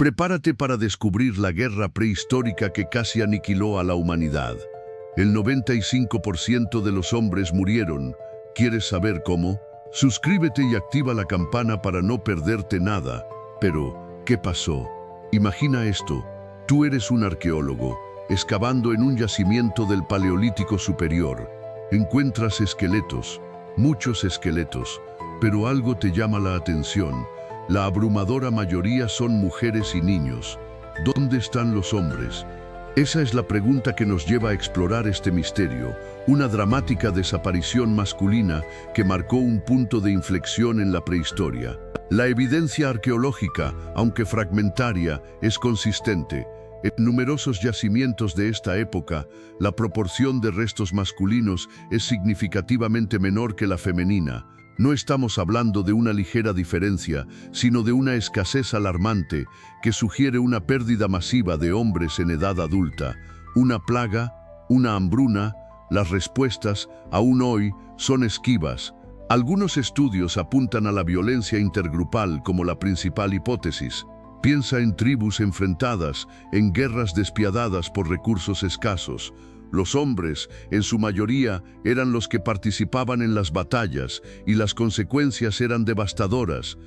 Prepárate para descubrir la guerra prehistórica que casi aniquiló a la humanidad. El 95% de los hombres murieron. ¿Quieres saber cómo? Suscríbete y activa la campana para no perderte nada. Pero, ¿qué pasó? Imagina esto. Tú eres un arqueólogo, excavando en un yacimiento del Paleolítico Superior. Encuentras esqueletos, muchos esqueletos, pero algo te llama la atención. La abrumadora mayoría son mujeres y niños. ¿Dónde están los hombres? Esa es la pregunta que nos lleva a explorar este misterio, una dramática desaparición masculina que marcó un punto de inflexión en la prehistoria. La evidencia arqueológica, aunque fragmentaria, es consistente. En numerosos yacimientos de esta época, la proporción de restos masculinos es significativamente menor que la femenina. No estamos hablando de una ligera diferencia, sino de una escasez alarmante que sugiere una pérdida masiva de hombres en edad adulta. Una plaga, una hambruna. Las respuestas, aún hoy, son esquivas. Algunos estudios apuntan a la violencia intergrupal como la principal hipótesis. Piensa en tribus enfrentadas, en guerras despiadadas por recursos escasos. Los hombres, en su mayoría, eran los que participaban en las batallas y las consecuencias eran devastadoras.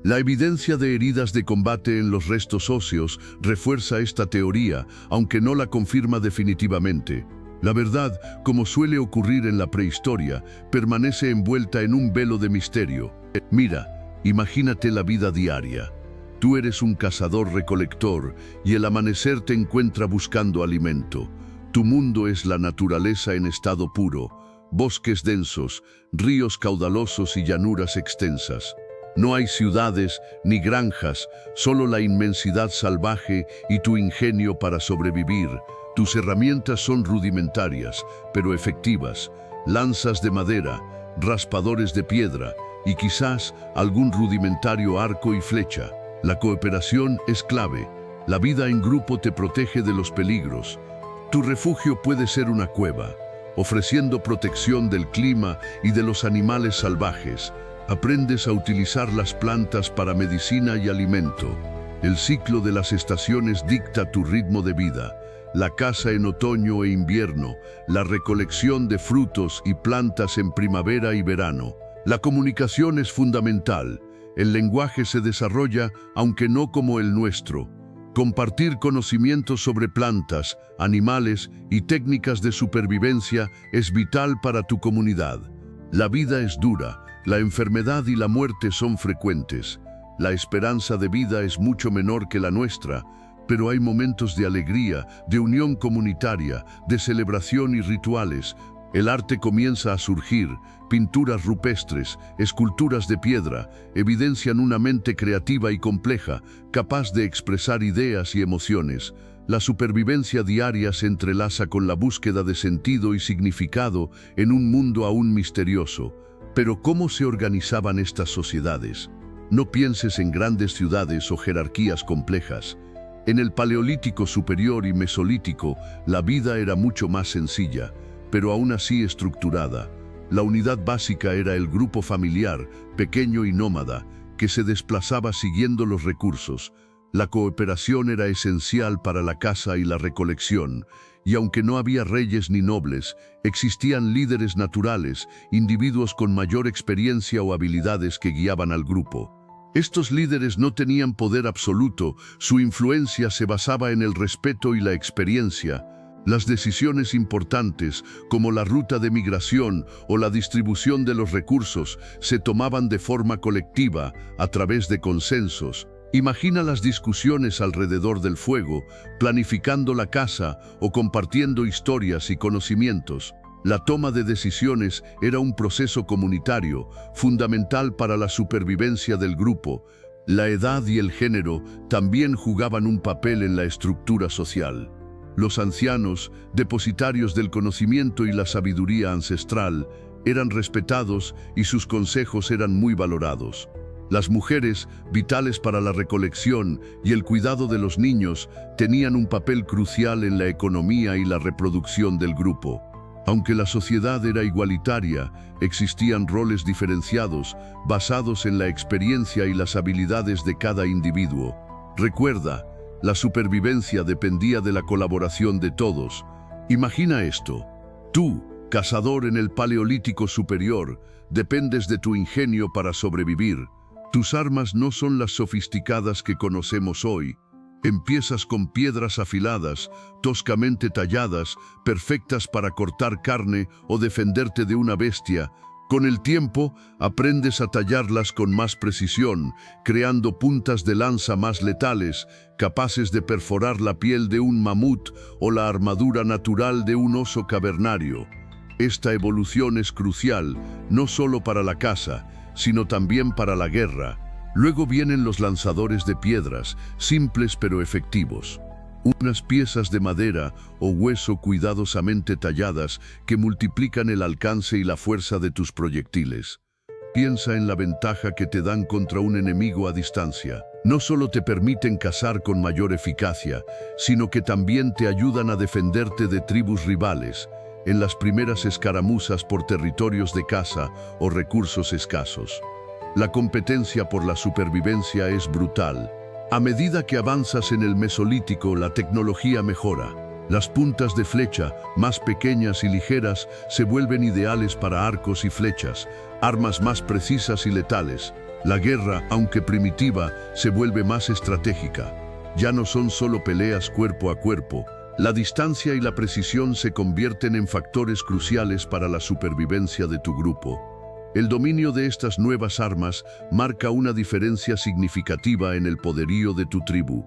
La evidencia de heridas de combate en los restos óseos refuerza esta teoría, aunque no la confirma definitivamente. La verdad, como suele ocurrir en la prehistoria, permanece envuelta en un velo de misterio. Mira, imagínate la vida diaria. Tú eres un cazador-recolector y el amanecer te encuentra buscando alimento. Tu mundo es la naturaleza en estado puro, bosques densos, ríos caudalosos y llanuras extensas. No hay ciudades ni granjas, solo la inmensidad salvaje y tu ingenio para sobrevivir. Tus herramientas son rudimentarias, pero efectivas. Lanzas de madera, raspadores de piedra y quizás algún rudimentario arco y flecha. La cooperación es clave. La vida en grupo te protege de los peligros. Tu refugio puede ser una cueva, ofreciendo protección del clima y de los animales salvajes. Aprendes a utilizar las plantas para medicina y alimento. El ciclo de las estaciones dicta tu ritmo de vida. La caza en otoño e invierno, la recolección de frutos y plantas en primavera y verano. La comunicación es fundamental. El lenguaje se desarrolla, aunque no como el nuestro. Compartir conocimientos sobre plantas, animales y técnicas de supervivencia es vital para tu comunidad. La vida es dura, la enfermedad y la muerte son frecuentes. La esperanza de vida es mucho menor que la nuestra, pero hay momentos de alegría, de unión comunitaria, de celebración y rituales. El arte comienza a surgir. Pinturas rupestres, esculturas de piedra, evidencian una mente creativa y compleja, capaz de expresar ideas y emociones. La supervivencia diaria se entrelaza con la búsqueda de sentido y significado en un mundo aún misterioso. Pero ¿cómo se organizaban estas sociedades? No pienses en grandes ciudades o jerarquías complejas. En el Paleolítico Superior y Mesolítico, la vida era mucho más sencilla, pero aún así estructurada. La unidad básica era el grupo familiar, pequeño y nómada, que se desplazaba siguiendo los recursos. La cooperación era esencial para la caza y la recolección, y aunque no había reyes ni nobles, existían líderes naturales, individuos con mayor experiencia o habilidades que guiaban al grupo. Estos líderes no tenían poder absoluto, su influencia se basaba en el respeto y la experiencia. Las decisiones importantes, como la ruta de migración o la distribución de los recursos, se tomaban de forma colectiva, a través de consensos. Imagina las discusiones alrededor del fuego, planificando la caza o compartiendo historias y conocimientos. La toma de decisiones era un proceso comunitario, fundamental para la supervivencia del grupo. La edad y el género también jugaban un papel en la estructura social. Los ancianos, depositarios del conocimiento y la sabiduría ancestral, eran respetados y sus consejos eran muy valorados. Las mujeres, vitales para la recolección y el cuidado de los niños, tenían un papel crucial en la economía y la reproducción del grupo. Aunque la sociedad era igualitaria, existían roles diferenciados, basados en la experiencia y las habilidades de cada individuo. Recuerda, La supervivencia dependía de la colaboración de todos. Imagina esto. Tú, cazador en el Paleolítico Superior, dependes de tu ingenio para sobrevivir. Tus armas no son las sofisticadas que conocemos hoy. Empiezas con piedras afiladas, toscamente talladas, perfectas para cortar carne o defenderte de una bestia. Con el tiempo, aprendes a tallarlas con más precisión, creando puntas de lanza más letales, capaces de perforar la piel de un mamut o la armadura natural de un oso cavernario. Esta evolución es crucial, no solo para la caza, sino también para la guerra. Luego vienen los lanzadores de piedras, simples pero efectivos. Unas piezas de madera o hueso cuidadosamente talladas que multiplican el alcance y la fuerza de tus proyectiles. Piensa en la ventaja que te dan contra un enemigo a distancia. No solo te permiten cazar con mayor eficacia, sino que también te ayudan a defenderte de tribus rivales, en las primeras escaramuzas por territorios de caza o recursos escasos. La competencia por la supervivencia es brutal. A medida que avanzas en el Mesolítico, la tecnología mejora. Las puntas de flecha, más pequeñas y ligeras, se vuelven ideales para arcos y flechas, armas más precisas y letales. La guerra, aunque primitiva, se vuelve más estratégica. Ya no son solo peleas cuerpo a cuerpo. La distancia y la precisión se convierten en factores cruciales para la supervivencia de tu grupo. El dominio de estas nuevas armas marca una diferencia significativa en el poderío de tu tribu.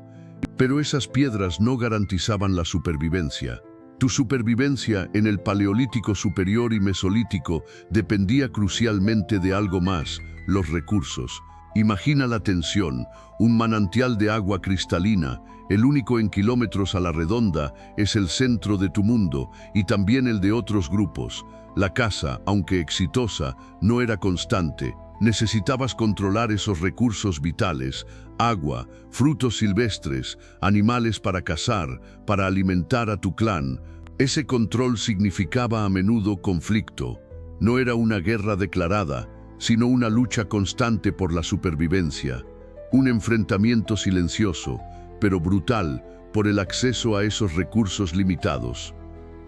Pero esas piedras no garantizaban la supervivencia. Tu supervivencia en el Paleolítico Superior y Mesolítico dependía crucialmente de algo más: los recursos. Imagina la tensión, un manantial de agua cristalina, el único en kilómetros a la redonda, es el centro de tu mundo y también el de otros grupos. La caza, aunque exitosa, no era constante. Necesitabas controlar esos recursos vitales: agua, frutos silvestres, animales para cazar, para alimentar a tu clan. Ese control significaba a menudo conflicto. No era una guerra declarada, sino una lucha constante por la supervivencia. Un enfrentamiento silencioso, pero brutal, por el acceso a esos recursos limitados.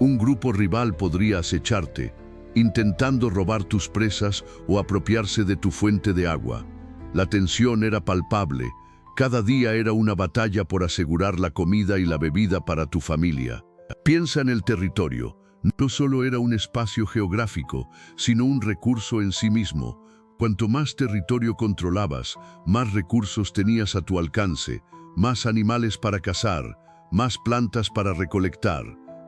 Un grupo rival podría acecharte, intentando robar tus presas o apropiarse de tu fuente de agua. La tensión era palpable. Cada día era una batalla por asegurar la comida y la bebida para tu familia. Piensa en el territorio. No solo era un espacio geográfico, sino un recurso en sí mismo. Cuanto más territorio controlabas, más recursos tenías a tu alcance, más animales para cazar, más plantas para recolectar.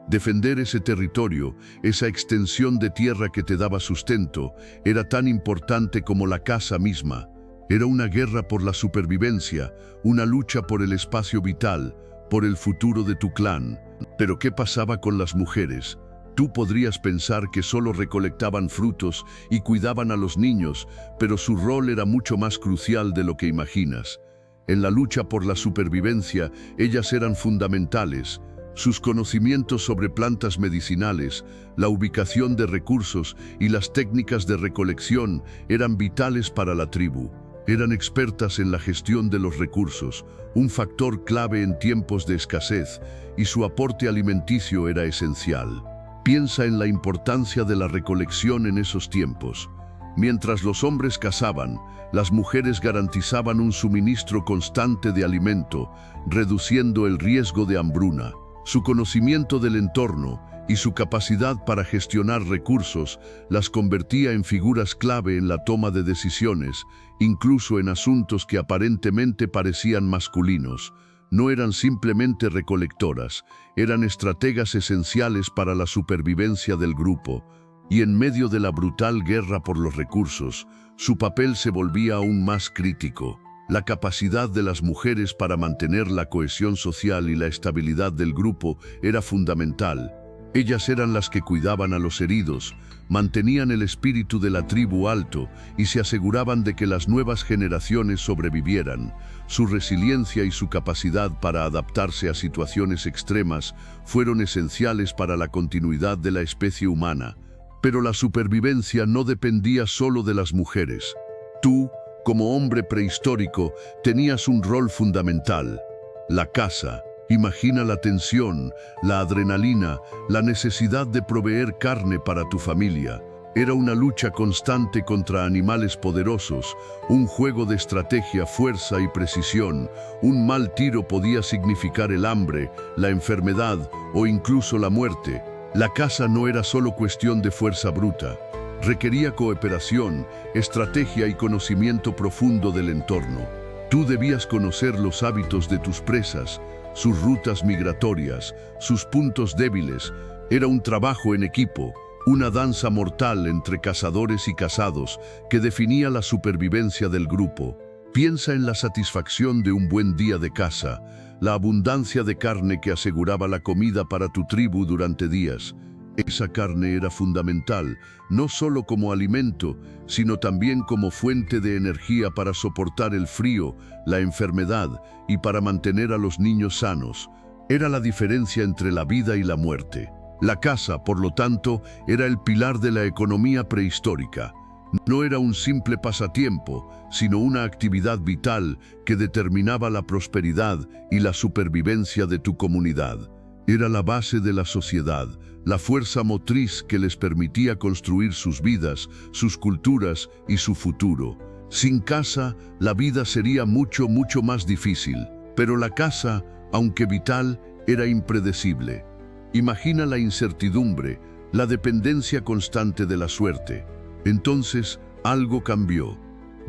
Defender ese territorio, esa extensión de tierra que te daba sustento, era tan importante como la caza misma. Era una guerra por la supervivencia, una lucha por el espacio vital, por el futuro de tu clan. Pero ¿qué pasaba con las mujeres? Tú podrías pensar que solo recolectaban frutos y cuidaban a los niños, pero su rol era mucho más crucial de lo que imaginas. En la lucha por la supervivencia, ellas eran fundamentales. Sus conocimientos sobre plantas medicinales, la ubicación de recursos y las técnicas de recolección eran vitales para la tribu. Eran expertas en la gestión de los recursos, un factor clave en tiempos de escasez, y su aporte alimenticio era esencial. Piensa en la importancia de la recolección en esos tiempos. Mientras los hombres cazaban, las mujeres garantizaban un suministro constante de alimento, reduciendo el riesgo de hambruna. Su conocimiento del entorno y su capacidad para gestionar recursos las convertía en figuras clave en la toma de decisiones, incluso en asuntos que aparentemente parecían masculinos. No eran simplemente recolectoras, eran estrategas esenciales para la supervivencia del grupo. Y en medio de la brutal guerra por los recursos, su papel se volvía aún más crítico. La capacidad de las mujeres para mantener la cohesión social y la estabilidad del grupo era fundamental. Ellas eran las que cuidaban a los heridos, mantenían el espíritu de la tribu alto y se aseguraban de que las nuevas generaciones sobrevivieran. Su resiliencia y su capacidad para adaptarse a situaciones extremas fueron esenciales para la continuidad de la especie humana. Pero la supervivencia no dependía solo de las mujeres. Tú, como hombre prehistórico, tenías un rol fundamental. La casa. Imagina la tensión, la adrenalina, la necesidad de proveer carne para tu familia. Era una lucha constante contra animales poderosos, un juego de estrategia, fuerza y precisión. Un mal tiro podía significar el hambre, la enfermedad o incluso la muerte. La caza no era solo cuestión de fuerza bruta. Requería cooperación, estrategia y conocimiento profundo del entorno. Tú debías conocer los hábitos de tus presas, sus rutas migratorias, sus puntos débiles. Era un trabajo en equipo, una danza mortal entre cazadores y cazados que definía la supervivencia del grupo. Piensa en la satisfacción de un buen día de caza, la abundancia de carne que aseguraba la comida para tu tribu durante días. Esa carne era fundamental, no solo como alimento, sino también como fuente de energía para soportar el frío, la enfermedad y para mantener a los niños sanos. Era la diferencia entre la vida y la muerte. La caza, por lo tanto, era el pilar de la economía prehistórica. No era un simple pasatiempo, sino una actividad vital que determinaba la prosperidad y la supervivencia de tu comunidad. Era la base de la sociedad, la fuerza motriz que les permitía construir sus vidas, sus culturas y su futuro. Sin caza, la vida sería mucho más difícil, pero la caza, aunque vital, era impredecible. Imagina la incertidumbre, la dependencia constante de la suerte. Entonces, algo cambió.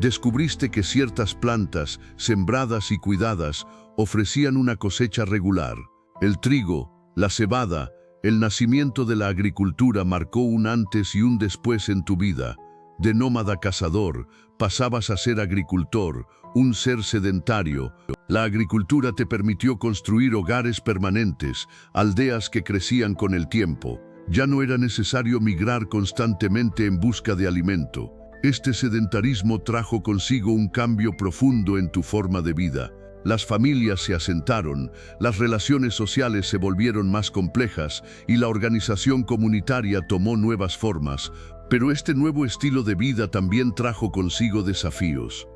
Descubriste que ciertas plantas, sembradas y cuidadas, ofrecían una cosecha regular. El trigo, la cebada, el nacimiento de la agricultura marcó un antes y un después en tu vida. De nómada cazador, pasabas a ser agricultor, un ser sedentario. La agricultura te permitió construir hogares permanentes, aldeas que crecían con el tiempo. Ya no era necesario migrar constantemente en busca de alimento. Este sedentarismo trajo consigo un cambio profundo en tu forma de vida. Las familias se asentaron, las relaciones sociales se volvieron más complejas y la organización comunitaria tomó nuevas formas. Pero este nuevo estilo de vida también trajo consigo desafíos.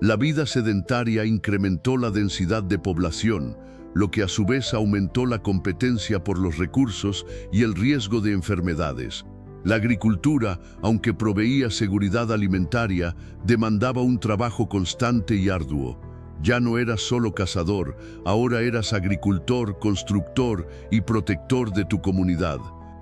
La vida sedentaria incrementó la densidad de población, lo que a su vez aumentó la competencia por los recursos y el riesgo de enfermedades. La agricultura, aunque proveía seguridad alimentaria, demandaba un trabajo constante y arduo. Ya no eras solo cazador, ahora eras agricultor, constructor y protector de tu comunidad.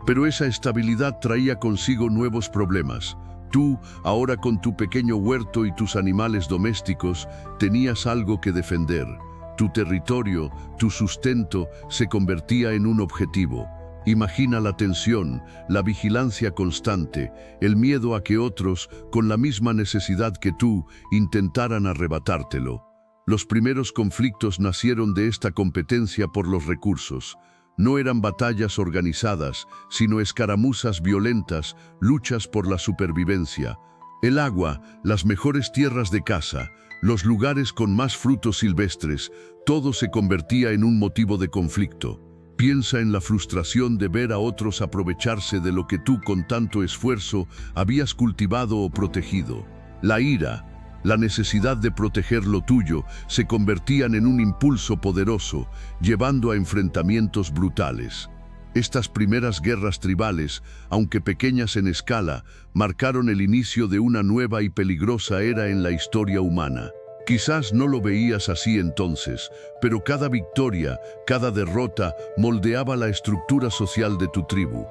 Pero esa estabilidad traía consigo nuevos problemas. Tú, ahora con tu pequeño huerto y tus animales domésticos, tenías algo que defender. Tu territorio, tu sustento, se convertía en un objetivo. Imagina la tensión, la vigilancia constante, el miedo a que otros, con la misma necesidad que tú, intentaran arrebatártelo. Los primeros conflictos nacieron de esta competencia por los recursos. No eran batallas organizadas, sino escaramuzas violentas, luchas por la supervivencia. El agua, las mejores tierras de caza, los lugares con más frutos silvestres, todo se convertía en un motivo de conflicto. Piensa en la frustración de ver a otros aprovecharse de lo que tú con tanto esfuerzo habías cultivado o protegido. La ira, la necesidad de proteger lo tuyo, se convertían en un impulso poderoso, llevando a enfrentamientos brutales. Estas primeras guerras tribales, aunque pequeñas en escala, marcaron el inicio de una nueva y peligrosa era en la historia humana. Quizás no lo veías así entonces, pero cada victoria, cada derrota, moldeaba la estructura social de tu tribu.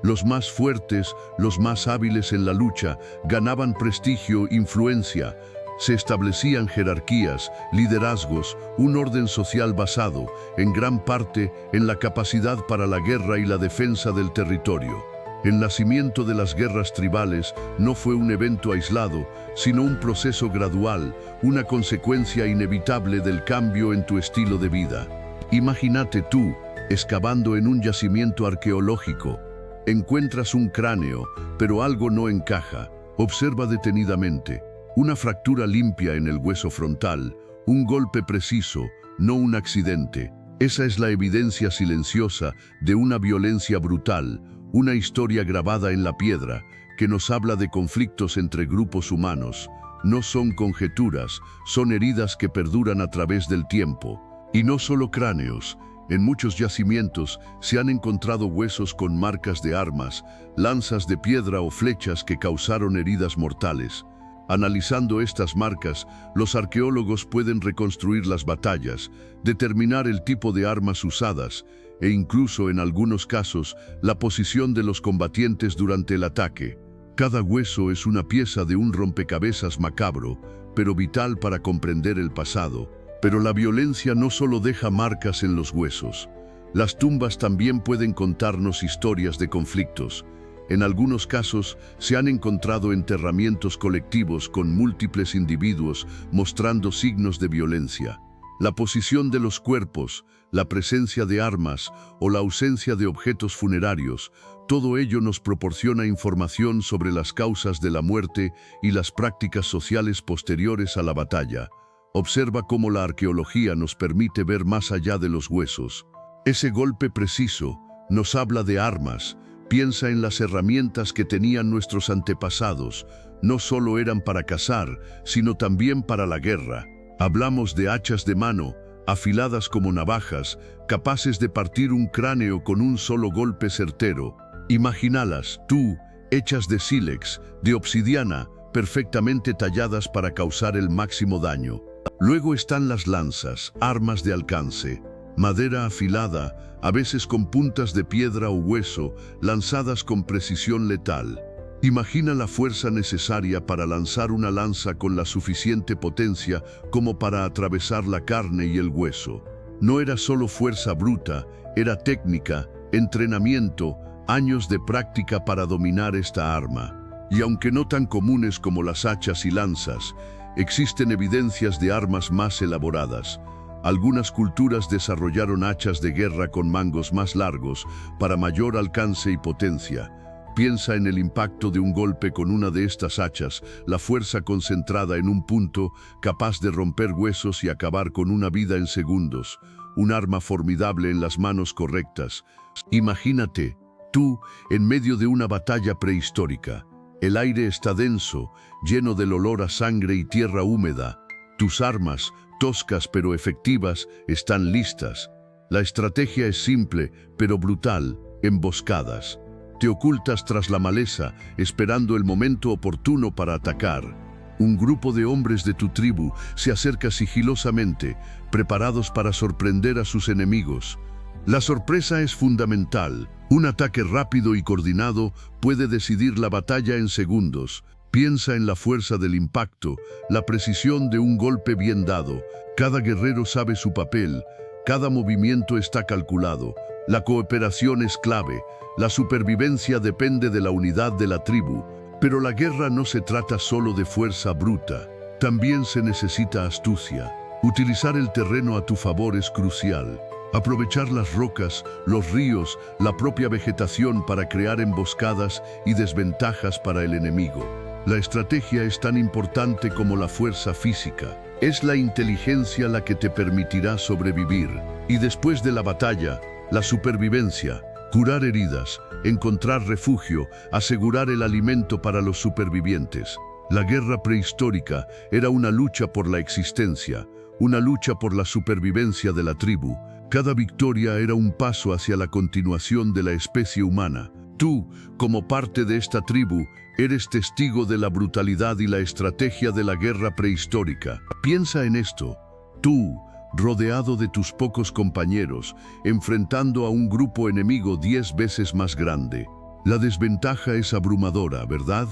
Los más fuertes, los más hábiles en la lucha, ganaban prestigio, influencia. Se establecían jerarquías, liderazgos, un orden social basado, en gran parte, en la capacidad para la guerra y la defensa del territorio. El nacimiento de las guerras tribales no fue un evento aislado, sino un proceso gradual, una consecuencia inevitable del cambio en tu estilo de vida. Imagínate tú, excavando en un yacimiento arqueológico. Encuentras un cráneo, pero algo no encaja. Observa detenidamente. Una fractura limpia en el hueso frontal, un golpe preciso, no un accidente. Esa es la evidencia silenciosa de una violencia brutal, una historia grabada en la piedra, que nos habla de conflictos entre grupos humanos. No son conjeturas, son heridas que perduran a través del tiempo. Y no solo cráneos. En muchos yacimientos se han encontrado huesos con marcas de armas, lanzas de piedra o flechas que causaron heridas mortales. Analizando estas marcas, los arqueólogos pueden reconstruir las batallas, determinar el tipo de armas usadas e incluso, en algunos casos, la posición de los combatientes durante el ataque. Cada hueso es una pieza de un rompecabezas macabro, pero vital para comprender el pasado. Pero la violencia no solo deja marcas en los huesos. Las tumbas también pueden contarnos historias de conflictos. En algunos casos se han encontrado enterramientos colectivos con múltiples individuos mostrando signos de violencia. La posición de los cuerpos, la presencia de armas o la ausencia de objetos funerarios, todo ello nos proporciona información sobre las causas de la muerte y las prácticas sociales posteriores a la batalla. Observa cómo la arqueología nos permite ver más allá de los huesos. Ese golpe preciso nos habla de armas. Piensa en las herramientas que tenían nuestros antepasados. No solo eran para cazar, sino también para la guerra. Hablamos de hachas de mano, afiladas como navajas, capaces de partir un cráneo con un solo golpe certero. Imagínalas, tú, hechas de sílex, de obsidiana, perfectamente talladas para causar el máximo daño. Luego están las lanzas, armas de alcance, madera afilada, a veces con puntas de piedra o hueso, lanzadas con precisión letal. Imagina la fuerza necesaria para lanzar una lanza con la suficiente potencia como para atravesar la carne y el hueso. No era solo fuerza bruta, era técnica, entrenamiento, años de práctica para dominar esta arma. Y aunque no tan comunes como las hachas y lanzas, existen evidencias de armas más elaboradas. Algunas culturas desarrollaron hachas de guerra con mangos más largos para mayor alcance y potencia. Piensa en el impacto de un golpe con una de estas hachas, la fuerza concentrada en un punto, capaz de romper huesos y acabar con una vida en segundos. Un arma formidable en las manos correctas. Imagínate, tú, en medio de una batalla prehistórica. El aire está denso, lleno del olor a sangre y tierra húmeda. Tus armas, toscas pero efectivas, están listas. La estrategia es simple, pero brutal: emboscadas. Te ocultas tras la maleza, esperando el momento oportuno para atacar. Un grupo de hombres de tu tribu se acerca sigilosamente, preparados para sorprender a sus enemigos. La sorpresa es fundamental. Un ataque rápido y coordinado puede decidir la batalla en segundos. Piensa en la fuerza del impacto, la precisión de un golpe bien dado. Cada guerrero sabe su papel, cada movimiento está calculado. La cooperación es clave, la supervivencia depende de la unidad de la tribu. Pero la guerra no se trata solo de fuerza bruta, también se necesita astucia. Utilizar el terreno a tu favor es crucial. Aprovechar las rocas, los ríos, la propia vegetación para crear emboscadas y desventajas para el enemigo. La estrategia es tan importante como la fuerza física. Es la inteligencia la que te permitirá sobrevivir. Y después de la batalla, la supervivencia, curar heridas, encontrar refugio, asegurar el alimento para los supervivientes. La guerra prehistórica era una lucha por la existencia, una lucha por la supervivencia de la tribu. Cada victoria era un paso hacia la continuación de la especie humana. Tú, como parte de esta tribu, eres testigo de la brutalidad y la estrategia de la guerra prehistórica. Piensa en esto. Tú, rodeado de tus pocos compañeros, enfrentando a un grupo enemigo 10 veces más grande. La desventaja es abrumadora, ¿verdad?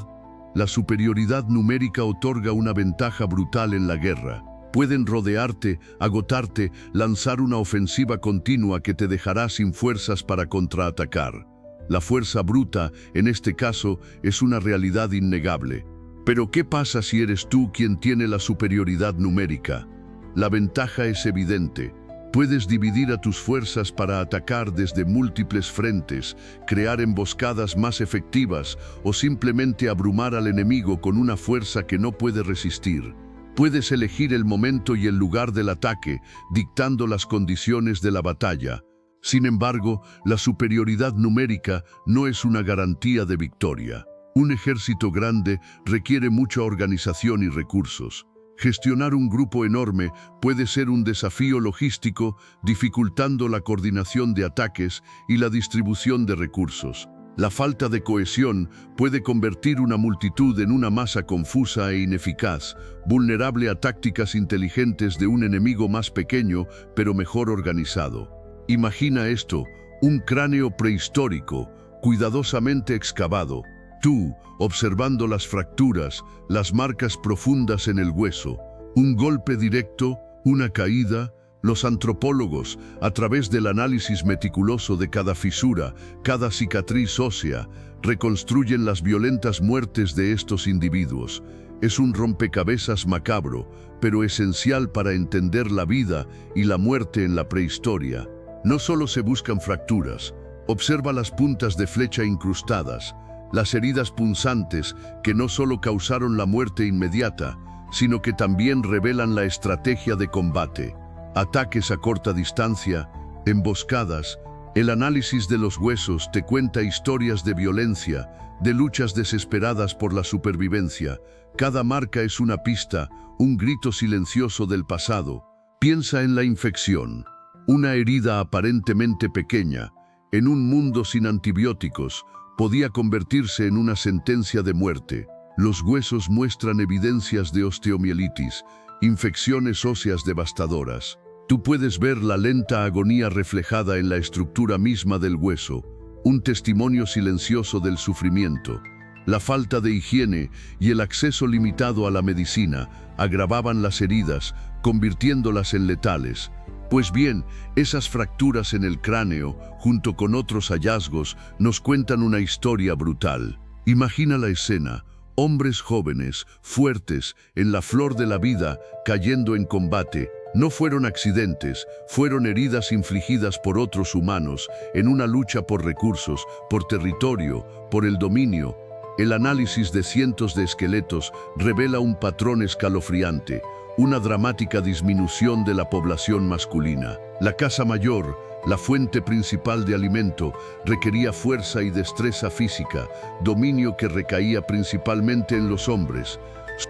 La superioridad numérica otorga una ventaja brutal en la guerra. Pueden rodearte, agotarte, lanzar una ofensiva continua que te dejará sin fuerzas para contraatacar. La fuerza bruta, en este caso, es una realidad innegable. Pero ¿qué pasa si eres tú quien tiene la superioridad numérica? La ventaja es evidente. Puedes dividir a tus fuerzas para atacar desde múltiples frentes, crear emboscadas más efectivas o simplemente abrumar al enemigo con una fuerza que no puede resistir. Puedes elegir el momento y el lugar del ataque, dictando las condiciones de la batalla. Sin embargo, la superioridad numérica no es una garantía de victoria. Un ejército grande requiere mucha organización y recursos. Gestionar un grupo enorme puede ser un desafío logístico, dificultando la coordinación de ataques y la distribución de recursos. La falta de cohesión puede convertir una multitud en una masa confusa e ineficaz, vulnerable a tácticas inteligentes de un enemigo más pequeño, pero mejor organizado. Imagina esto, un cráneo prehistórico, cuidadosamente excavado. Tú, observando las fracturas, las marcas profundas en el hueso, un golpe directo, una caída. Los antropólogos, a través del análisis meticuloso de cada fisura, cada cicatriz ósea, reconstruyen las violentas muertes de estos individuos. Es un rompecabezas macabro, pero esencial para entender la vida y la muerte en la prehistoria. No solo se buscan fracturas, observa las puntas de flecha incrustadas, las heridas punzantes que no solo causaron la muerte inmediata, sino que también revelan la estrategia de combate. Ataques a corta distancia, emboscadas. El análisis de los huesos te cuenta historias de violencia, de luchas desesperadas por la supervivencia. Cada marca es una pista, un grito silencioso del pasado. Piensa en la infección, una herida aparentemente pequeña, en un mundo sin antibióticos, podía convertirse en una sentencia de muerte. Los huesos muestran evidencias de osteomielitis, infecciones óseas devastadoras. Tú puedes ver la lenta agonía reflejada en la estructura misma del hueso, un testimonio silencioso del sufrimiento. La falta de higiene y el acceso limitado a la medicina agravaban las heridas, convirtiéndolas en letales. Pues bien, esas fracturas en el cráneo, junto con otros hallazgos, nos cuentan una historia brutal. Imagina la escena. Hombres jóvenes, fuertes, en la flor de la vida, cayendo en combate. No fueron accidentes, fueron heridas infligidas por otros humanos, en una lucha por recursos, por territorio, por el dominio. El análisis de cientos de esqueletos revela un patrón escalofriante, una dramática disminución de la población masculina. La casa mayor, la fuente principal de alimento, requería fuerza y destreza física, dominio que recaía principalmente en los hombres.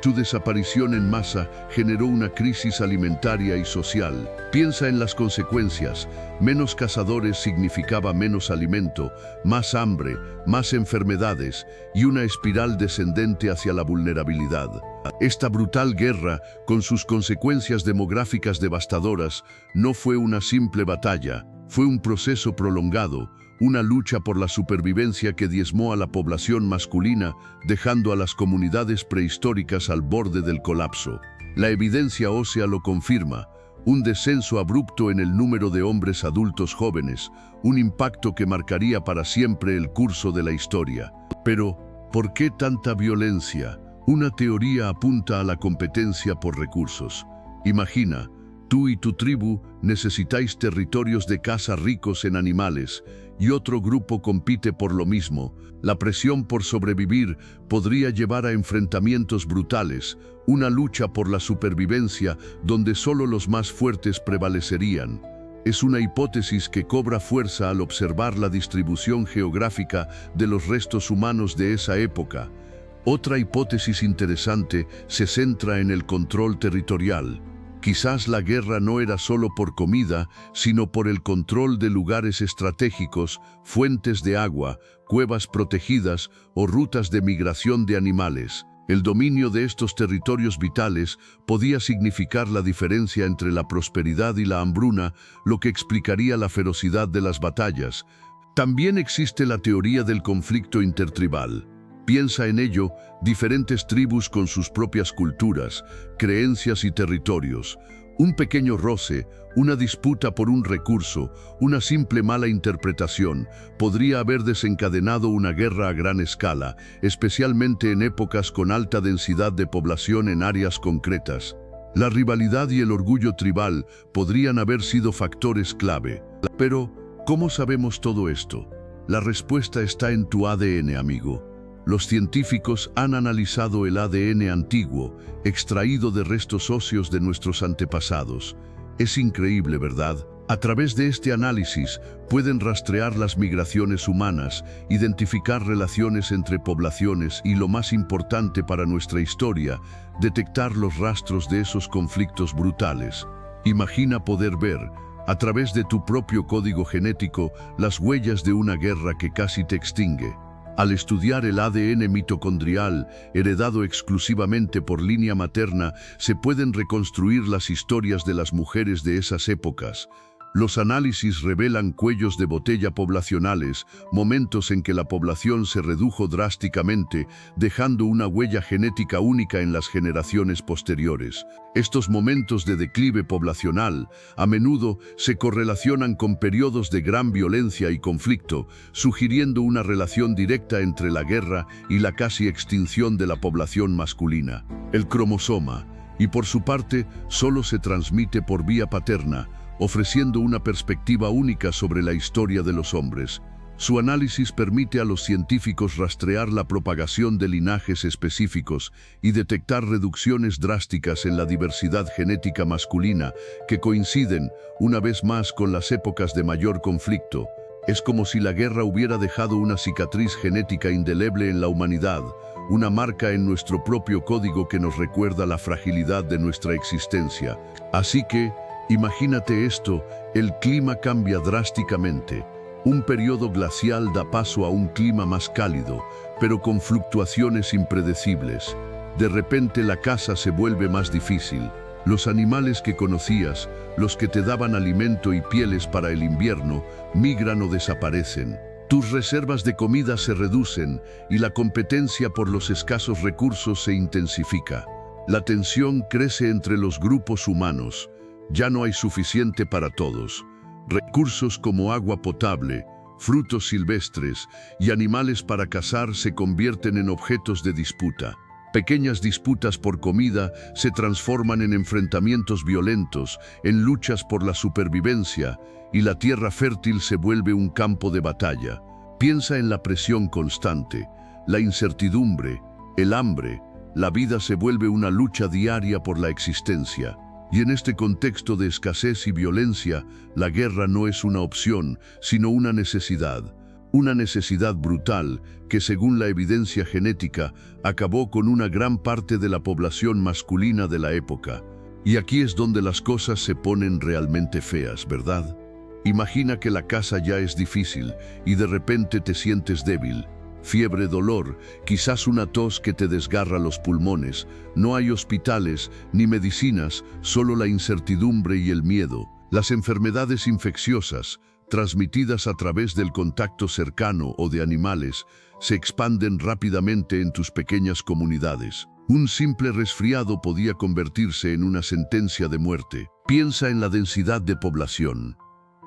Su desaparición en masa generó una crisis alimentaria y social. Piensa en las consecuencias. Menos cazadores significaba menos alimento, más hambre, más enfermedades y una espiral descendente hacia la vulnerabilidad. Esta brutal guerra, con sus consecuencias demográficas devastadoras, no fue una simple batalla, fue un proceso prolongado, una lucha por la supervivencia que diezmó a la población masculina, dejando a las comunidades prehistóricas al borde del colapso. La evidencia ósea lo confirma, un descenso abrupto en el número de hombres adultos jóvenes, un impacto que marcaría para siempre el curso de la historia. Pero, ¿por qué tanta violencia? Una teoría apunta a la competencia por recursos. Imagina, tú y tu tribu necesitáis territorios de caza ricos en animales, y otro grupo compite por lo mismo. La presión por sobrevivir podría llevar a enfrentamientos brutales, una lucha por la supervivencia donde solo los más fuertes prevalecerían. Es una hipótesis que cobra fuerza al observar la distribución geográfica de los restos humanos de esa época. Otra hipótesis interesante se centra en el control territorial. Quizás la guerra no era solo por comida, sino por el control de lugares estratégicos, fuentes de agua, cuevas protegidas o rutas de migración de animales. El dominio de estos territorios vitales podía significar la diferencia entre la prosperidad y la hambruna, lo que explicaría la ferocidad de las batallas. También existe la teoría del conflicto intertribal. Piensa en ello, diferentes tribus con sus propias culturas, creencias y territorios. Un pequeño roce, una disputa por un recurso, una simple mala interpretación, podría haber desencadenado una guerra a gran escala, especialmente en épocas con alta densidad de población en áreas concretas. La rivalidad y el orgullo tribal podrían haber sido factores clave. Pero, ¿cómo sabemos todo esto? La respuesta está en tu ADN, amigo. Los científicos han analizado el ADN antiguo, extraído de restos óseos de nuestros antepasados. Es increíble, ¿verdad? A través de este análisis pueden rastrear las migraciones humanas, identificar relaciones entre poblaciones y, lo más importante para nuestra historia, detectar los rastros de esos conflictos brutales. Imagina poder ver, a través de tu propio código genético, las huellas de una guerra que casi te extingue. Al estudiar el ADN mitocondrial, heredado exclusivamente por línea materna, se pueden reconstruir las historias de las mujeres de esas épocas. Los análisis revelan cuellos de botella poblacionales, momentos en que la población se redujo drásticamente, dejando una huella genética única en las generaciones posteriores. Estos momentos de declive poblacional a menudo se correlacionan con periodos de gran violencia y conflicto, sugiriendo una relación directa entre la guerra y la casi extinción de la población masculina. El cromosoma, y por su parte, solo se transmite por vía paterna, ofreciendo una perspectiva única sobre la historia de los hombres. Su análisis permite a los científicos rastrear la propagación de linajes específicos y detectar reducciones drásticas en la diversidad genética masculina que coinciden, una vez más, con las épocas de mayor conflicto. Es como si la guerra hubiera dejado una cicatriz genética indeleble en la humanidad, una marca en nuestro propio código que nos recuerda la fragilidad de nuestra existencia. Así que, imagínate esto, el clima cambia drásticamente. Un periodo glacial da paso a un clima más cálido, pero con fluctuaciones impredecibles. De repente la caza se vuelve más difícil. Los animales que conocías, los que te daban alimento y pieles para el invierno, migran o desaparecen. Tus reservas de comida se reducen y la competencia por los escasos recursos se intensifica. La tensión crece entre los grupos humanos. Ya no hay suficiente para todos. Recursos como agua potable, frutos silvestres y animales para cazar se convierten en objetos de disputa. Pequeñas disputas por comida se transforman en enfrentamientos violentos, en luchas por la supervivencia, y la tierra fértil se vuelve un campo de batalla. Piensa en la presión constante, la incertidumbre, el hambre. La vida se vuelve una lucha diaria por la existencia. Y en este contexto de escasez y violencia, la guerra no es una opción, sino una necesidad. Una necesidad brutal que, según la evidencia genética, acabó con una gran parte de la población masculina de la época. Y aquí es donde las cosas se ponen realmente feas, ¿verdad? Imagina que la caza ya es difícil y de repente te sientes débil. Fiebre, dolor, quizás una tos que te desgarra los pulmones. No hay hospitales ni medicinas, solo la incertidumbre y el miedo. Las enfermedades infecciosas, transmitidas a través del contacto cercano o de animales, se expanden rápidamente en tus pequeñas comunidades. Un simple resfriado podía convertirse en una sentencia de muerte. Piensa en la densidad de población.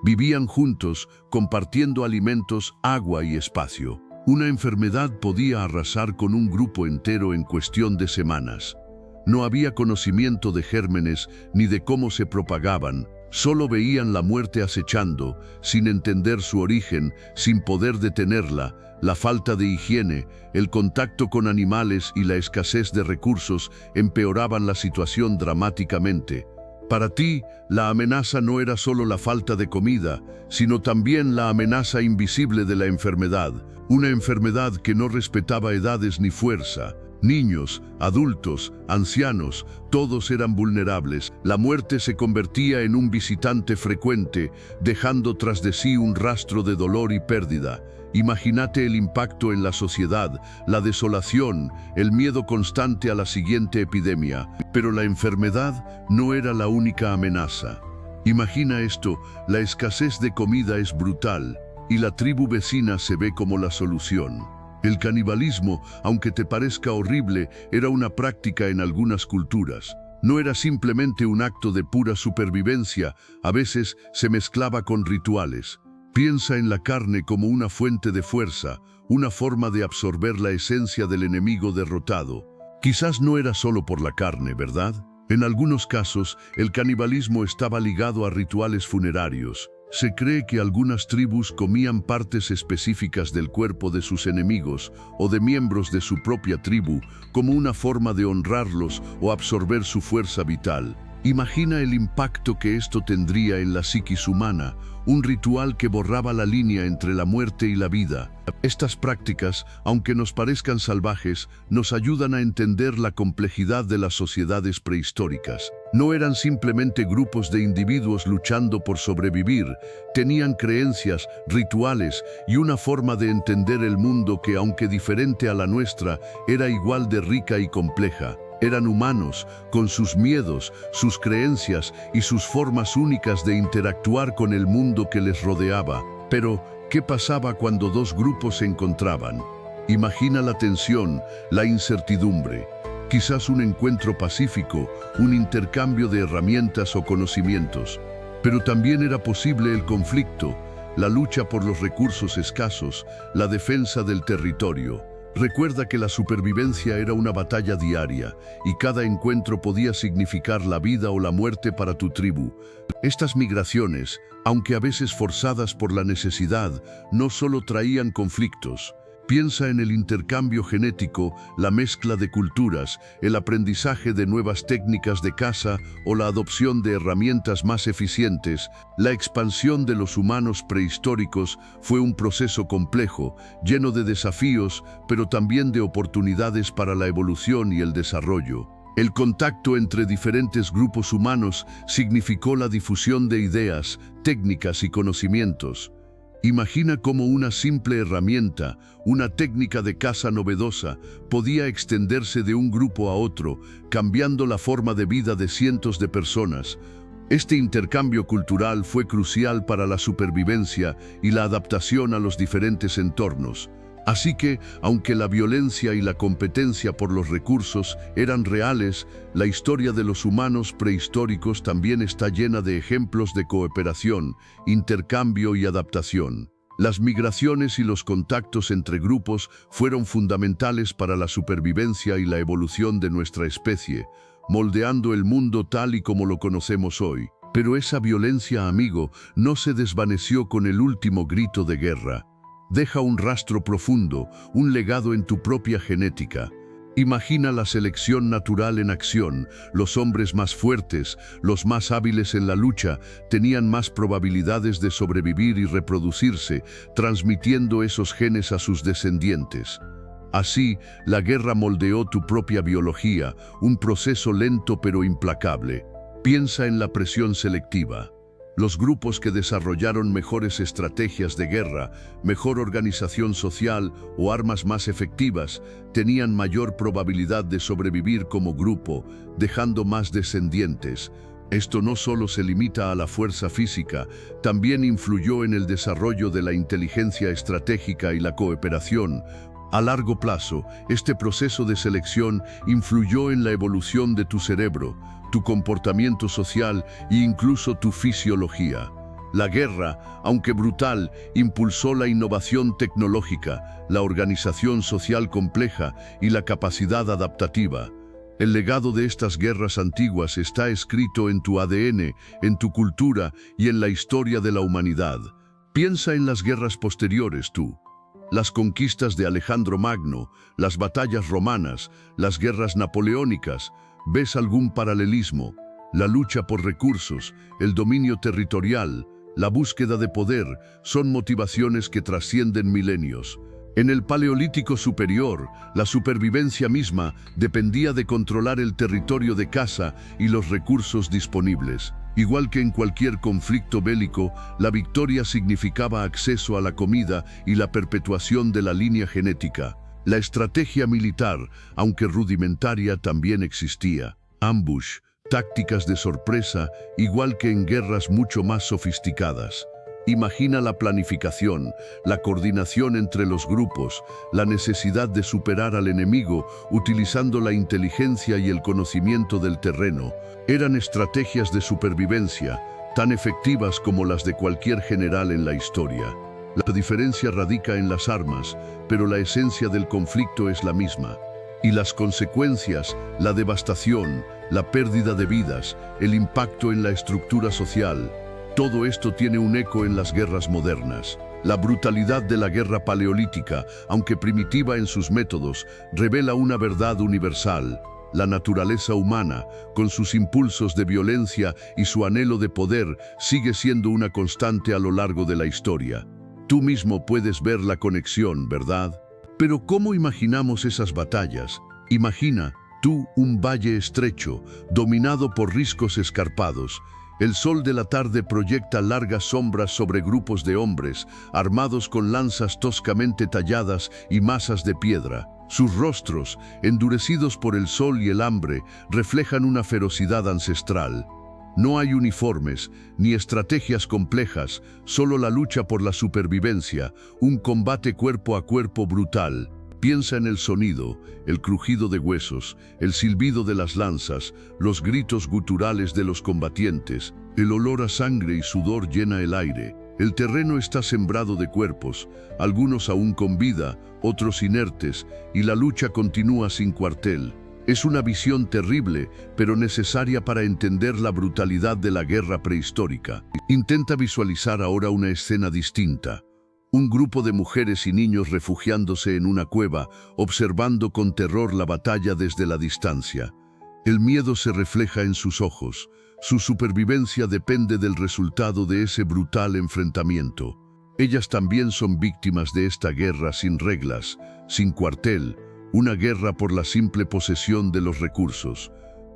Vivían juntos, compartiendo alimentos, agua y espacio. Una enfermedad podía arrasar con un grupo entero en cuestión de semanas. No había conocimiento de gérmenes ni de cómo se propagaban. Solo veían la muerte acechando, sin entender su origen, sin poder detenerla. La falta de higiene, el contacto con animales y la escasez de recursos empeoraban la situación dramáticamente. Para ti, la amenaza no era solo la falta de comida, sino también la amenaza invisible de la enfermedad. Una enfermedad que no respetaba edades ni fuerza. Niños, adultos, ancianos, todos eran vulnerables. La muerte se convertía en un visitante frecuente, dejando tras de sí un rastro de dolor y pérdida. Imagínate el impacto en la sociedad, la desolación, el miedo constante a la siguiente epidemia. Pero la enfermedad no era la única amenaza. Imagina esto, la escasez de comida es brutal, y la tribu vecina se ve como la solución. El canibalismo, aunque te parezca horrible, era una práctica en algunas culturas. No era simplemente un acto de pura supervivencia, a veces se mezclaba con rituales. Piensa en la carne como una fuente de fuerza, una forma de absorber la esencia del enemigo derrotado. Quizás no era solo por la carne, ¿verdad? En algunos casos, el canibalismo estaba ligado a rituales funerarios. Se cree que algunas tribus comían partes específicas del cuerpo de sus enemigos o de miembros de su propia tribu como una forma de honrarlos o absorber su fuerza vital. Imagina el impacto que esto tendría en la psiquis humana, un ritual que borraba la línea entre la muerte y la vida. Estas prácticas, aunque nos parezcan salvajes, nos ayudan a entender la complejidad de las sociedades prehistóricas. No eran simplemente grupos de individuos luchando por sobrevivir, tenían creencias, rituales y una forma de entender el mundo que, aunque diferente a la nuestra, era igual de rica y compleja. Eran humanos, con sus miedos, sus creencias y sus formas únicas de interactuar con el mundo que les rodeaba. Pero, ¿qué pasaba cuando dos grupos se encontraban? Imagina la tensión, la incertidumbre. Quizás un encuentro pacífico, un intercambio de herramientas o conocimientos. Pero también era posible el conflicto, la lucha por los recursos escasos, la defensa del territorio. Recuerda que la supervivencia era una batalla diaria y cada encuentro podía significar la vida o la muerte para tu tribu. Estas migraciones, aunque a veces forzadas por la necesidad, no solo traían conflictos. Piensa en el intercambio genético, la mezcla de culturas, el aprendizaje de nuevas técnicas de caza o la adopción de herramientas más eficientes. La expansión de los humanos prehistóricos fue un proceso complejo, lleno de desafíos, pero también de oportunidades para la evolución y el desarrollo. El contacto entre diferentes grupos humanos significó la difusión de ideas, técnicas y conocimientos. Imagina cómo una simple herramienta, una técnica de caza novedosa, podía extenderse de un grupo a otro, cambiando la forma de vida de cientos de personas. Este intercambio cultural fue crucial para la supervivencia y la adaptación a los diferentes entornos. Así que, aunque la violencia y la competencia por los recursos eran reales, la historia de los humanos prehistóricos también está llena de ejemplos de cooperación, intercambio y adaptación. Las migraciones y los contactos entre grupos fueron fundamentales para la supervivencia y la evolución de nuestra especie, moldeando el mundo tal y como lo conocemos hoy. Pero esa violencia, amigo, no se desvaneció con el último grito de guerra. Deja un rastro profundo, un legado en tu propia genética. Imagina la selección natural en acción. Los hombres más fuertes, los más hábiles en la lucha, tenían más probabilidades de sobrevivir y reproducirse, transmitiendo esos genes a sus descendientes. Así, la guerra moldeó tu propia biología, un proceso lento pero implacable. Piensa en la presión selectiva. Los grupos que desarrollaron mejores estrategias de guerra, mejor organización social o armas más efectivas, tenían mayor probabilidad de sobrevivir como grupo, dejando más descendientes. Esto no solo se limita a la fuerza física, también influyó en el desarrollo de la inteligencia estratégica y la cooperación. A largo plazo, este proceso de selección influyó en la evolución de tu cerebro, tu comportamiento social e incluso tu fisiología. La guerra, aunque brutal, impulsó la innovación tecnológica, la organización social compleja y la capacidad adaptativa. El legado de estas guerras antiguas está escrito en tu ADN, en tu cultura y en la historia de la humanidad. Piensa en las guerras posteriores tú. Las conquistas de Alejandro Magno, las batallas romanas, las guerras napoleónicas. ¿Ves algún paralelismo? La lucha por recursos, el dominio territorial, la búsqueda de poder son motivaciones que trascienden milenios. En el Paleolítico Superior, la supervivencia misma dependía de controlar el territorio de caza y los recursos disponibles. Igual que en cualquier conflicto bélico, la victoria significaba acceso a la comida y la perpetuación de la línea genética. La estrategia militar, aunque rudimentaria, también existía. Ambush, tácticas de sorpresa, igual que en guerras mucho más sofisticadas. Imagina la planificación, la coordinación entre los grupos, la necesidad de superar al enemigo utilizando la inteligencia y el conocimiento del terreno. Eran estrategias de supervivencia, tan efectivas como las de cualquier general en la historia. La diferencia radica en las armas, pero la esencia del conflicto es la misma. Y las consecuencias, la devastación, la pérdida de vidas, el impacto en la estructura social, todo esto tiene un eco en las guerras modernas. La brutalidad de la guerra paleolítica, aunque primitiva en sus métodos, revela una verdad universal. La naturaleza humana, con sus impulsos de violencia y su anhelo de poder, sigue siendo una constante a lo largo de la historia. Tú mismo puedes ver la conexión, ¿verdad? Pero ¿cómo imaginamos esas batallas? Imagina tú un valle estrecho, dominado por riscos escarpados. El sol de la tarde proyecta largas sombras sobre grupos de hombres, armados con lanzas toscamente talladas y masas de piedra. Sus rostros, endurecidos por el sol y el hambre, reflejan una ferocidad ancestral. No hay uniformes, ni estrategias complejas, solo la lucha por la supervivencia, un combate cuerpo a cuerpo brutal. Piensa en el sonido, el crujido de huesos, el silbido de las lanzas, los gritos guturales de los combatientes. El olor a sangre y sudor llena el aire. El terreno está sembrado de cuerpos, algunos aún con vida, otros inertes, y la lucha continúa sin cuartel. Es una visión terrible, pero necesaria para entender la brutalidad de la guerra prehistórica. Intenta visualizar ahora una escena distinta. Un grupo de mujeres y niños refugiándose en una cueva, observando con terror la batalla desde la distancia. El miedo se refleja en sus ojos. Su supervivencia depende del resultado de ese brutal enfrentamiento. Ellas también son víctimas de esta guerra sin reglas, sin cuartel, una guerra por la simple posesión de los recursos.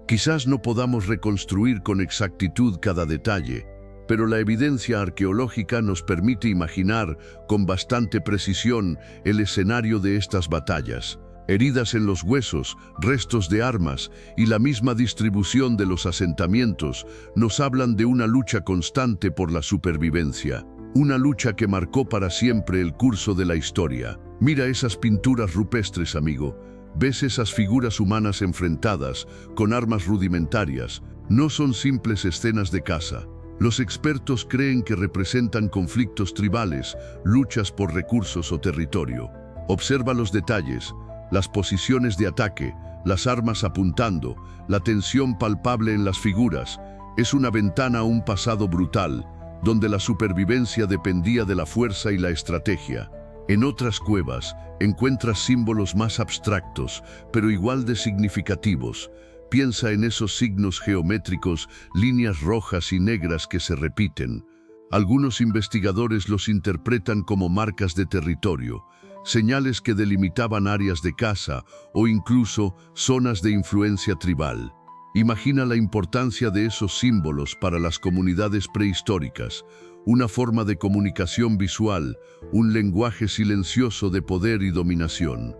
Quizás no podamos reconstruir con exactitud cada detalle, pero la evidencia arqueológica nos permite imaginar con bastante precisión el escenario de estas batallas. Heridas en los huesos, restos de armas y la misma distribución de los asentamientos nos hablan de una lucha constante por la supervivencia. Una lucha que marcó para siempre el curso de la historia. Mira esas pinturas rupestres, amigo. ¿Ves esas figuras humanas enfrentadas, con armas rudimentarias? No son simples escenas de caza. Los expertos creen que representan conflictos tribales, luchas por recursos o territorio. Observa los detalles, las posiciones de ataque, las armas apuntando, la tensión palpable en las figuras. Es una ventana a un pasado brutal, donde la supervivencia dependía de la fuerza y la estrategia. En otras cuevas encuentras símbolos más abstractos, pero igual de significativos. Piensa en esos signos geométricos, líneas rojas y negras que se repiten. Algunos investigadores los interpretan como marcas de territorio, señales que delimitaban áreas de caza o incluso zonas de influencia tribal. Imagina la importancia de esos símbolos para las comunidades prehistóricas, una forma de comunicación visual, un lenguaje silencioso de poder y dominación.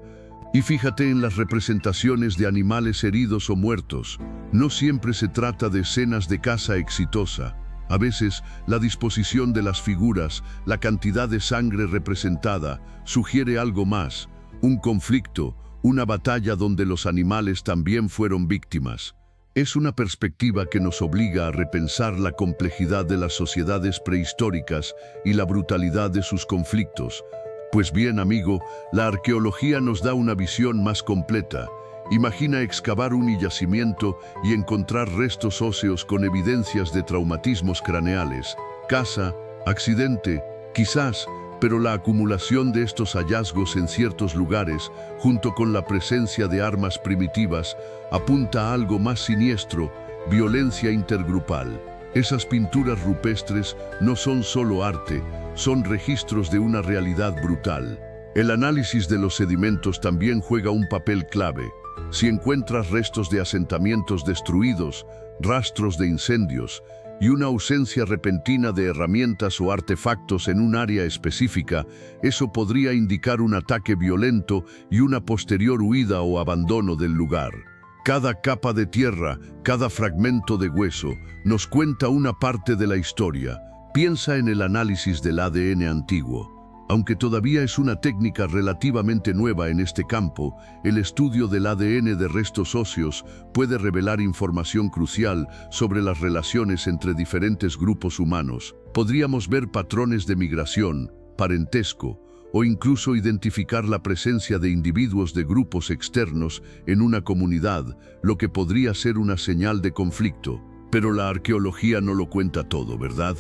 Y fíjate en las representaciones de animales heridos o muertos. No siempre se trata de escenas de caza exitosa. A veces, la disposición de las figuras, la cantidad de sangre representada, sugiere algo más, un conflicto, una batalla donde los animales también fueron víctimas. Es una perspectiva que nos obliga a repensar la complejidad de las sociedades prehistóricas y la brutalidad de sus conflictos. Pues bien, amigo, la arqueología nos da una visión más completa. Imagina excavar un yacimiento y encontrar restos óseos con evidencias de traumatismos craneales. Caza, accidente, quizás, pero la acumulación de estos hallazgos en ciertos lugares, junto con la presencia de armas primitivas, apunta a algo más siniestro, violencia intergrupal. Esas pinturas rupestres no son solo arte, son registros de una realidad brutal. El análisis de los sedimentos también juega un papel clave. Si encuentras restos de asentamientos destruidos, rastros de incendios y una ausencia repentina de herramientas o artefactos en un área específica, eso podría indicar un ataque violento y una posterior huida o abandono del lugar. Cada capa de tierra, cada fragmento de hueso, nos cuenta una parte de la historia. Piensa en el análisis del ADN antiguo. Aunque todavía es una técnica relativamente nueva en este campo, el estudio del ADN de restos óseos puede revelar información crucial sobre las relaciones entre diferentes grupos humanos. Podríamos ver patrones de migración, parentesco, o incluso identificar la presencia de individuos de grupos externos en una comunidad, lo que podría ser una señal de conflicto. Pero la arqueología no lo cuenta todo, ¿verdad?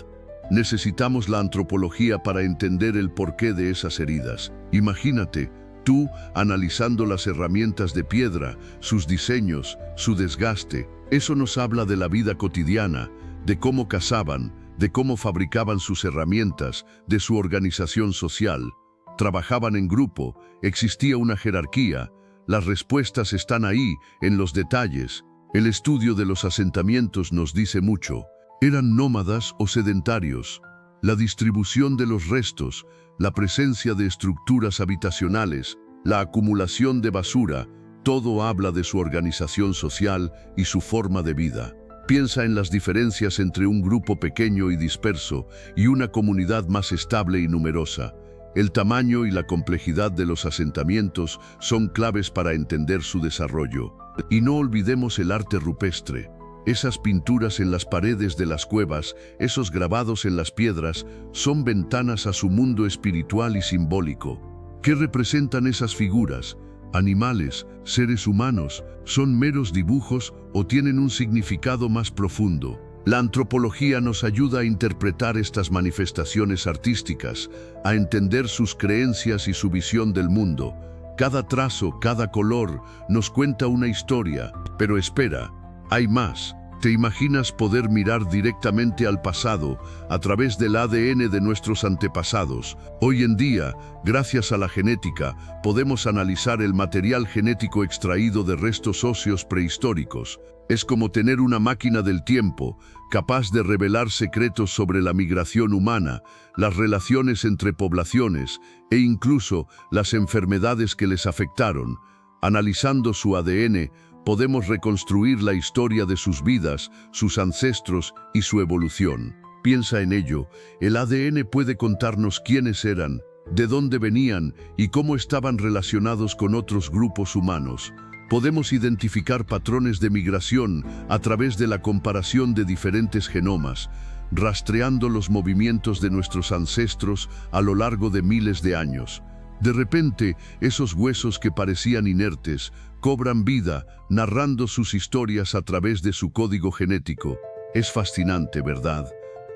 Necesitamos la antropología para entender el porqué de esas heridas. Imagínate, Tú, analizando las herramientas de piedra, sus diseños, su desgaste, eso nos habla de la vida cotidiana, de cómo cazaban, de cómo fabricaban sus herramientas, de su organización social. Trabajaban en grupo, existía una jerarquía. Las respuestas están ahí, en los detalles. El estudio de los asentamientos nos dice mucho. ¿Eran nómadas o sedentarios? La distribución de los restos, la presencia de estructuras habitacionales, la acumulación de basura, todo habla de su organización social y su forma de vida. Piensa en las diferencias entre un grupo pequeño y disperso y una comunidad más estable y numerosa. El tamaño y la complejidad de los asentamientos son claves para entender su desarrollo. Y no olvidemos el arte rupestre. Esas pinturas en las paredes de las cuevas, esos grabados en las piedras, son ventanas a su mundo espiritual y simbólico. ¿Qué representan esas figuras? ¿Animales, seres humanos, son meros dibujos o tienen un significado más profundo? La antropología nos ayuda a interpretar estas manifestaciones artísticas, a entender sus creencias y su visión del mundo. Cada trazo, cada color, nos cuenta una historia. Pero espera, hay más. ¿Te imaginas poder mirar directamente al pasado a través del ADN de nuestros antepasados? Hoy en día, gracias a la genética, podemos analizar el material genético extraído de restos óseos prehistóricos. Es como tener una máquina del tiempo, capaz de revelar secretos sobre la migración humana, las relaciones entre poblaciones e incluso las enfermedades que les afectaron. Analizando su ADN, podemos reconstruir la historia de sus vidas, sus ancestros y su evolución. Piensa en ello, el ADN puede contarnos quiénes eran, de dónde venían y cómo estaban relacionados con otros grupos humanos. Podemos identificar patrones de migración a través de la comparación de diferentes genomas, rastreando los movimientos de nuestros ancestros a lo largo de miles de años. De repente, esos huesos que parecían inertes cobran vida, narrando sus historias a través de su código genético. Es fascinante, ¿verdad?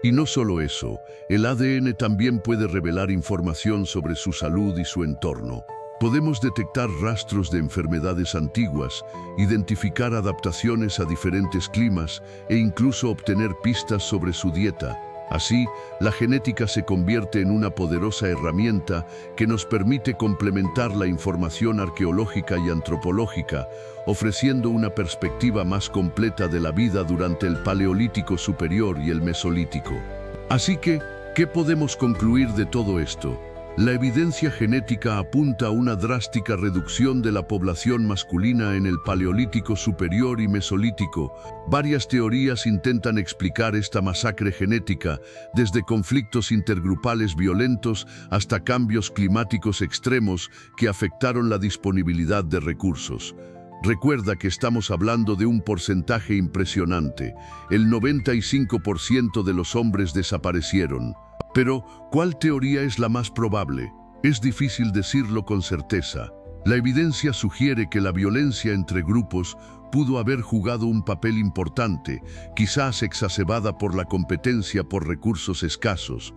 Y no solo eso, el ADN también puede revelar información sobre su salud y su entorno. Podemos detectar rastros de enfermedades antiguas, identificar adaptaciones a diferentes climas e incluso obtener pistas sobre su dieta. Así, la genética se convierte en una poderosa herramienta que nos permite complementar la información arqueológica y antropológica, ofreciendo una perspectiva más completa de la vida durante el Paleolítico Superior y el Mesolítico. Así que, ¿qué podemos concluir de todo esto? La evidencia genética apunta a una drástica reducción de la población masculina en el Paleolítico Superior y Mesolítico. Varias teorías intentan explicar esta masacre genética, desde conflictos intergrupales violentos hasta cambios climáticos extremos que afectaron la disponibilidad de recursos. Recuerda que estamos hablando de un porcentaje impresionante. El 95% de los hombres desaparecieron. Pero, ¿cuál teoría es la más probable? Es difícil decirlo con certeza. La evidencia sugiere que la violencia entre grupos pudo haber jugado un papel importante, quizás exacerbada por la competencia por recursos escasos.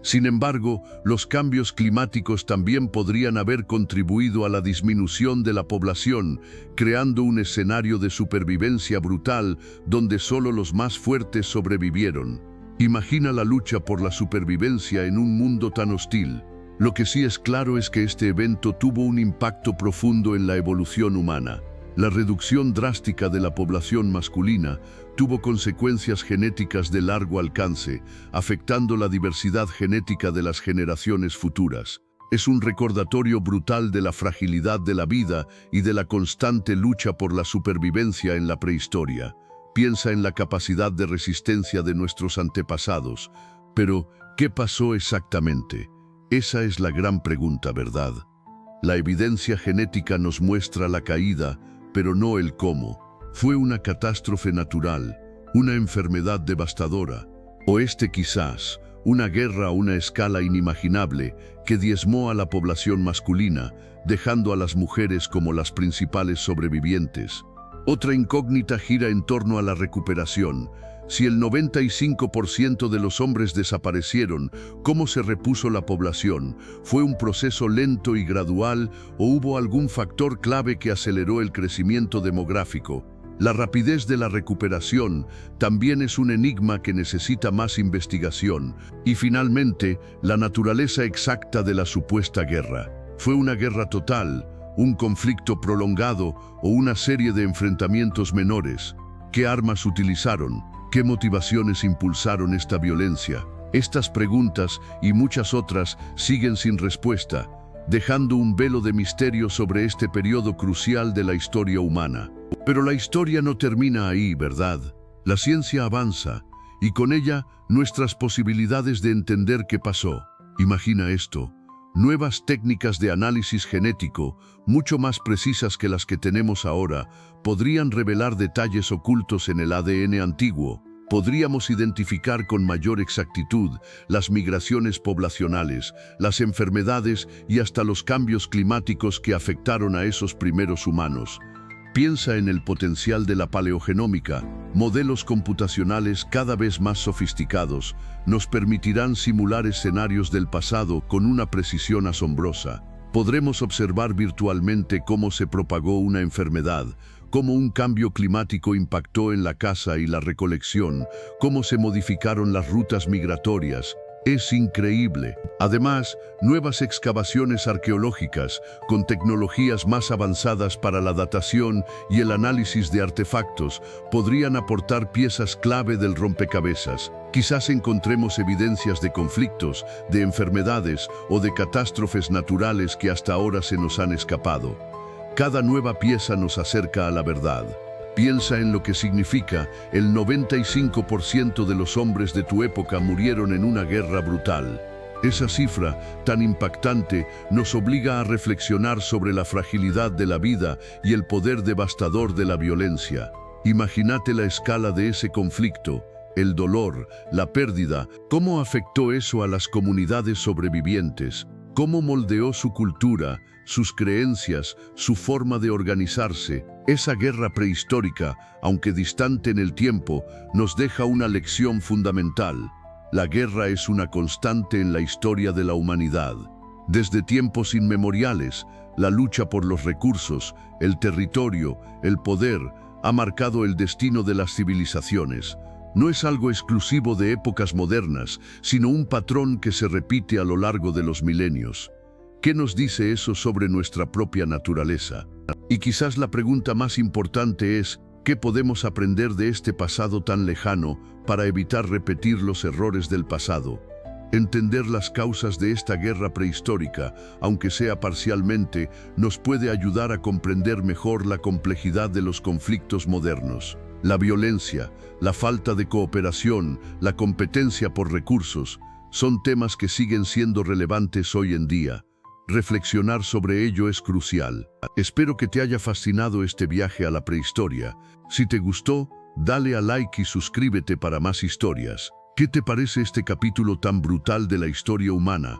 Sin embargo, los cambios climáticos también podrían haber contribuido a la disminución de la población, creando un escenario de supervivencia brutal donde solo los más fuertes sobrevivieron. Imagina la lucha por la supervivencia en un mundo tan hostil. Lo que sí es claro es que este evento tuvo un impacto profundo en la evolución humana. La reducción drástica de la población masculina tuvo consecuencias genéticas de largo alcance, afectando la diversidad genética de las generaciones futuras. Es un recordatorio brutal de la fragilidad de la vida y de la constante lucha por la supervivencia en la prehistoria. Piensa en la capacidad de resistencia de nuestros antepasados. Pero, ¿qué pasó exactamente? Esa es la gran pregunta, ¿verdad? La evidencia genética nos muestra la caída, pero no el cómo. Fue una catástrofe natural, una enfermedad devastadora, o quizás, una guerra a una escala inimaginable que diezmó a la población masculina, dejando a las mujeres como las principales sobrevivientes. Otra incógnita gira en torno a la recuperación. Si el 95% de los hombres desaparecieron, ¿cómo se repuso la población? ¿Fue un proceso lento y gradual o hubo algún factor clave que aceleró el crecimiento demográfico? La rapidez de la recuperación también es un enigma que necesita más investigación. Y finalmente, la naturaleza exacta de la supuesta guerra. ¿Fue una guerra total, un conflicto prolongado o una serie de enfrentamientos menores? ¿Qué armas utilizaron? ¿Qué motivaciones impulsaron esta violencia? Estas preguntas y muchas otras siguen sin respuesta, dejando un velo de misterio sobre este periodo crucial de la historia humana. Pero la historia no termina ahí, ¿verdad? La ciencia avanza, y con ella nuestras posibilidades de entender qué pasó. Imagina esto: nuevas técnicas de análisis genético, mucho más precisas que las que tenemos ahora, podrían revelar detalles ocultos en el ADN antiguo. Podríamos identificar con mayor exactitud las migraciones poblacionales, las enfermedades y hasta los cambios climáticos que afectaron a esos primeros humanos. Piensa en el potencial de la paleogenómica. Modelos computacionales cada vez más sofisticados nos permitirán simular escenarios del pasado con una precisión asombrosa. Podremos observar virtualmente cómo se propagó una enfermedad, cómo un cambio climático impactó en la caza y la recolección, cómo se modificaron las rutas migratorias. Es increíble. Además, nuevas excavaciones arqueológicas con tecnologías más avanzadas para la datación y el análisis de artefactos podrían aportar piezas clave del rompecabezas. Quizás encontremos evidencias de conflictos, de enfermedades o de catástrofes naturales que hasta ahora se nos han escapado. Cada nueva pieza nos acerca a la verdad. Piensa en lo que significa: el 95% de los hombres de tu época murieron en una guerra brutal. Esa cifra tan impactante nos obliga a reflexionar sobre la fragilidad de la vida y el poder devastador de la violencia. Imagínate la escala de ese conflicto, el dolor, la pérdida. ¿Cómo afectó eso a las comunidades sobrevivientes? ¿Cómo moldeó su cultura, sus creencias, su forma de organizarse? Esa guerra prehistórica, aunque distante en el tiempo, nos deja una lección fundamental. La guerra es una constante en la historia de la humanidad. Desde tiempos inmemoriales, la lucha por los recursos, el territorio, el poder, ha marcado el destino de las civilizaciones. No es algo exclusivo de épocas modernas, sino un patrón que se repite a lo largo de los milenios. ¿Qué nos dice eso sobre nuestra propia naturaleza? Y quizás la pregunta más importante es: ¿qué podemos aprender de este pasado tan lejano para evitar repetir los errores del pasado? Entender las causas de esta guerra prehistórica, aunque sea parcialmente, nos puede ayudar a comprender mejor la complejidad de los conflictos modernos. La violencia, la falta de cooperación, la competencia por recursos, son temas que siguen siendo relevantes hoy en día. Reflexionar sobre ello es crucial. Espero que te haya fascinado este viaje a la prehistoria. Si te gustó, dale a like y suscríbete para más historias. ¿Qué te parece este capítulo tan brutal de la historia humana?